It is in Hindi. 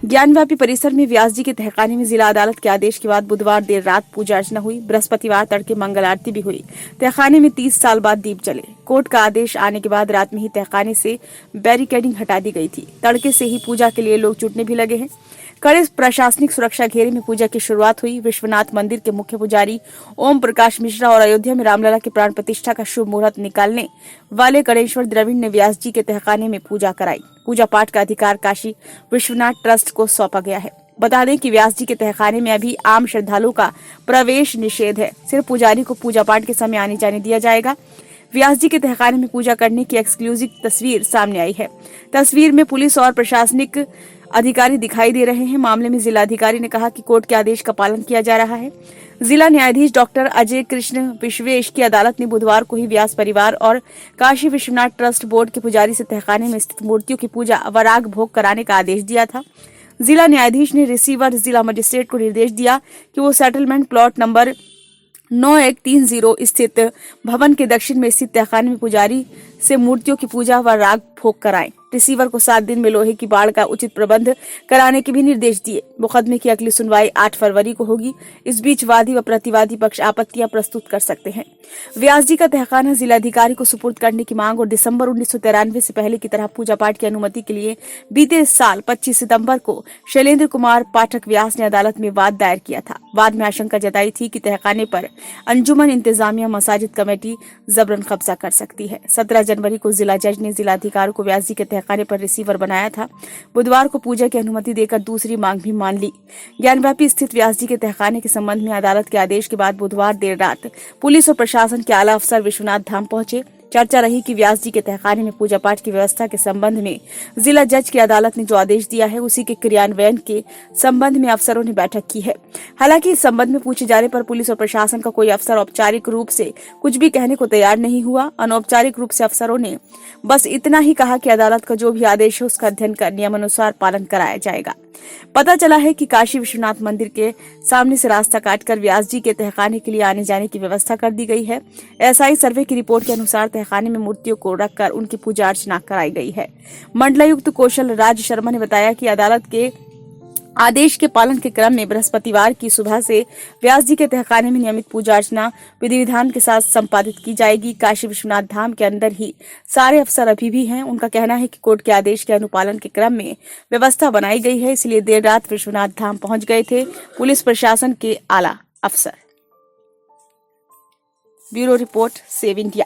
ज्ञानव्यापी परिसर में व्यास जी के तहखाने में जिला अदालत के आदेश के बाद बुधवार देर रात पूजा अर्चना हुई। बृहस्पतिवार तड़के मंगल आरती भी हुई। तहखाने में 30 साल बाद दीप जले। कोर्ट का आदेश आने के बाद रात में ही तहखाने से बैरिकेडिंग हटा दी गई थी। तड़के से ही पूजा के लिए लोग जुटने भी लगे हैं। कड़े प्रशासनिक सुरक्षा घेरे में पूजा की शुरुआत हुई। विश्वनाथ मंदिर के मुख्य पुजारी ओम प्रकाश मिश्रा और अयोध्या में रामलला के प्राण प्रतिष्ठा का शुभ मुहूर्त निकालने वाले गणेश्वर द्रविड़ ने व्यास जी के तहखाने में पूजा कराई। पूजा पाठ का अधिकार काशी विश्वनाथ ट्रस्ट को सौंपा गया है। बता दें कि व्यास जी के तहखाने में अभी आम श्रद्धालुओं का प्रवेश निषेध है। सिर्फ पुजारी को पूजा पाठ के समय आने जाने दिया जाएगा। व्यास जी के तहखाने में पूजा करने की एक्सक्लूसिव तस्वीर सामने आई है। तस्वीर में पुलिस और प्रशासनिक अधिकारी दिखाई दे रहे हैं। मामले में जिला अधिकारी ने कहा कि कोर्ट के आदेश का पालन किया जा रहा है। जिला न्यायाधीश डॉक्टर अजय कृष्ण विश्वेश की अदालत ने बुधवार को ही व्यास परिवार और काशी विश्वनाथ ट्रस्ट बोर्ड के पुजारी से तहखाने में स्थित मूर्तियों की पूजा व राग भोग कराने का आदेश दिया था। जिला न्यायाधीश ने रिसीवर जिला मजिस्ट्रेट को निर्देश दिया कि वो सेटलमेंट प्लॉट नंबर 9130 स्थित भवन के दक्षिण में स्थित तहखाने में पुजारी से मूर्तियों की पूजा व राग भोग कराएं। रिसीवर को 7 दिन में लोहे की बाड़ का उचित प्रबंध कराने के भी निर्देश दिए। मुकदमे की अगली सुनवाई 8 फरवरी को होगी। इस बीच वादी व प्रतिवादी पक्ष आपत्तियां प्रस्तुत कर सकते हैं। व्यास जी का तहखाना जिलाधिकारी को सुपुर्द करने की मांग और दिसंबर 1993 से पहले की तरह पूजा पाठ की अनुमति के लिए बीते साल 25 सितंबर को शैलेंद्र कुमार पाठक व्यास ने अदालत में वाद दायर किया था। वाद में आशंका जताई थी कि तहखाने पर अंजुमन इंतजामिया मसाजिद कमेटी जबरन कब्जा कर सकती है। 17 जनवरी को जिला जज ने जिलाधिकारी को व्यास जी के तहखाने पर रिसीवर बनाया था। बुधवार को पूजा की अनुमति देकर दूसरी मांग भी मान ली। ज्ञानव्यापी स्थित व्यास जी के तहखाने के संबंध में अदालत के आदेश के बाद बुधवार देर रात पुलिस और प्रशासन के आला अफसर विश्वनाथ धाम पहुंचे। चर्चा रही कि व्यास जी के तहखाने में पूजा पाठ की व्यवस्था के संबंध में जिला जज की अदालत ने जो आदेश दिया है उसी के क्रियान्वयन के संबंध में अफसरों ने बैठक की है। हालांकि इस संबंध में पूछे जाने पर पुलिस और प्रशासन का कोई अफसर औपचारिक रूप से कुछ भी कहने को तैयार नहीं हुआ। अनौपचारिक रूप से अफसरों ने बस इतना ही कहा कि अदालत का जो भी आदेश है उसका अध्ययन कर नियमानुसार पालन कराया जाएगा। पता चला है कि काशी विश्वनाथ मंदिर के सामने से रास्ता काटकर व्यास जी के तहखाने के लिए आने जाने की व्यवस्था कर दी गई है। एसआई सर्वे की रिपोर्ट के अनुसार तहखाने में मूर्तियों को रखकर उनकी पूजा अर्चना कराई गई है। मंडलायुक्त कौशल राज शर्मा ने बताया कि अदालत के आदेश के पालन के क्रम में बृहस्पतिवार की सुबह से व्यास जी के तहखाने में नियमित पूजा अर्चना विधि विधान के साथ संपादित की जाएगी। काशी विश्वनाथ धाम के अंदर ही सारे अफसर अभी भी हैं। उनका कहना है कि कोर्ट के आदेश के अनुपालन के क्रम में व्यवस्था बनाई गई है, इसलिए देर रात विश्वनाथ धाम पहुंच गए थे पुलिस प्रशासन के आला अफसर। Bureau report save India.